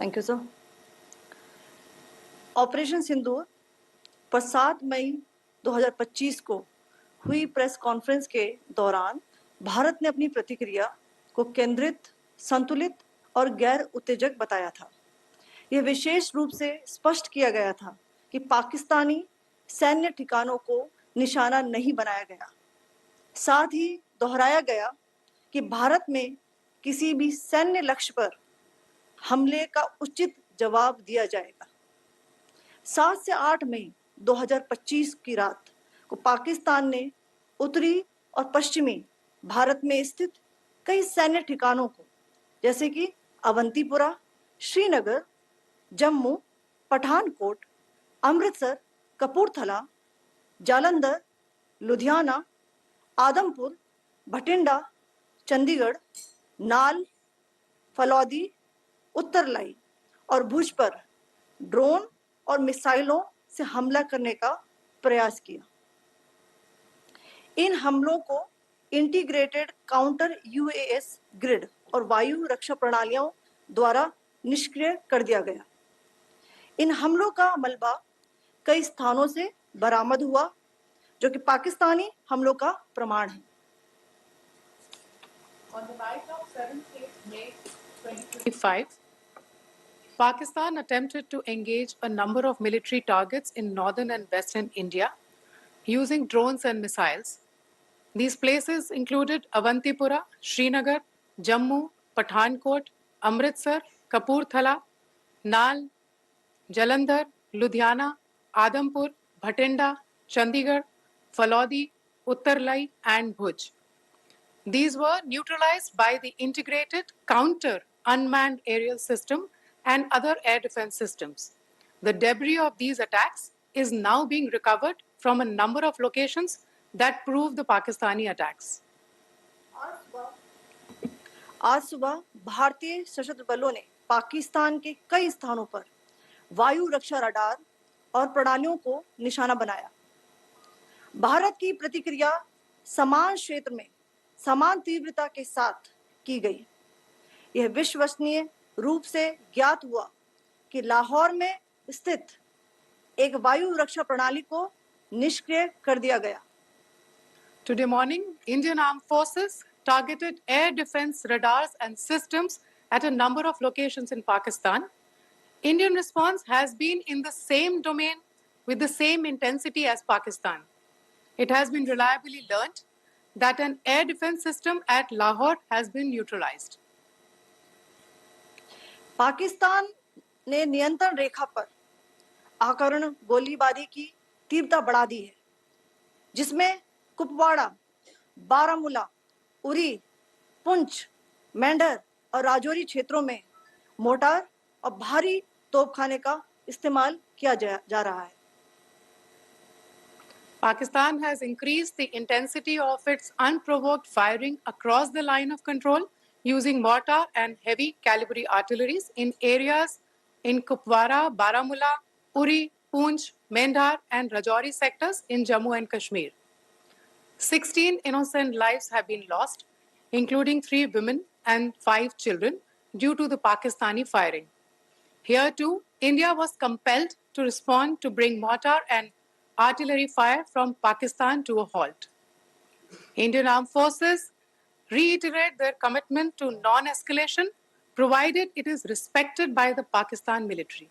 Thank you sir. Operation सिंदूर पर 7 मई 2025 को हुई प्रेस कॉन्फ्रेंस के दौरान भारत ने अपनी प्रतिक्रिया को केंद्रित, संतुलित और गैर उत्तेजक बताया था। यह विशेष रूप से स्पष्ट किया गया था कि पाकिस्तानी सैन्य ठिकानों को निशाना नहीं बनाया गया। साथ ही दोहराया गया कि भारत में किसी भी सैन्य लक्ष्य पर हमले का उचित जवाब दिया जाएगा। 7 से 8 मई 2025 की रात को पाकिस्तान ने उत्तरी और पश्चिमी भारत में स्थित कई सैन्य ठिकानों को, जैसे कि अवंतीपुरा, श्रीनगर, जम्मू, पठानकोट, अमृतसर, कपूरथला, जालंधर, लुधियाना, आदमपुर, भटिंडा, चंडीगढ़, नाल, फलौदी, उत्तरलाई और भुज पर ड्रोन और मिसाइलों से हमला करने का प्रयास किया। इन हमलों को इंटीग्रेटेड काउंटर यूएस ग्रिड और वायु रक्षा प्रणालियों द्वारा निष्क्रिय कर दिया गया। इन हमलों का मलबा कई स्थानों से बरामद हुआ, जो कि पाकिस्तानी हमलों का प्रमाण है। On the night of 7th May 2025, Pakistan attempted to engage a number of military targets in northern and western India using drones and missiles. These places included Avantipura, Srinagar, Jammu, Pathankot, Amritsar, Kapurthala, Nal, Jalandhar, Ludhiana, Adampur, Bhatinda, Chandigarh, Falodi, Uttarlai, and Bhuj. These were neutralized by the integrated counter unmanned aerial system and other air defense systems. The debris of these attacks is now being recovered from a number of locations that prove the Pakistani attacks. आज सुबह भारतीय सशस्त्र बलों ने पाकिस्तान के कई स्थानों पर वायु रक्षा रडार और प्रणालियों को निशाना बनाया। भारत की प्रतिक्रिया समान क्षेत्र में समान तीव्रता के साथ की गई। यह विश्वसनीय रूप से ज्ञात हुआ कि लाहौर में स्थित एक वायु रक्षा प्रणाली को निष्क्रिय कर दिया गया। Today morning, Indian Armed Forces targeted air defense radars and systems at a number of locations in Pakistan. Indian response has been in the same domain with the same intensity as Pakistan. It has been reliably learnt that an air defense system at Lahore has been neutralized. Pakistan ने नियंत्रण रेखा पर आकरण गोलीबारी की तीव्रता बढ़ा दी है, जिसमें कुपवाड़ा, बारामूला, उरी, पुंछ, मेंढर और राजौरी क्षेत्रों में मोर्टार और भारी तोपखाने का इस्तेमाल किया जा रहा है। Pakistan has increased the intensity of its unprovoked firing across the line of control using mortar and heavy calibre artilleries in areas in Kupwara, Baramulla, Uri, Poonch, Mendhar and Rajouri sectors in Jammu and Kashmir. 16 innocent lives have been lost, including 3 women and 5 children, due to the Pakistani firing. Here too, India was compelled to respond to bring mortar and artillery fire from Pakistan to a halt. Indian Armed Forces reiterate their commitment to non-escalation, provided it is respected by the Pakistan military.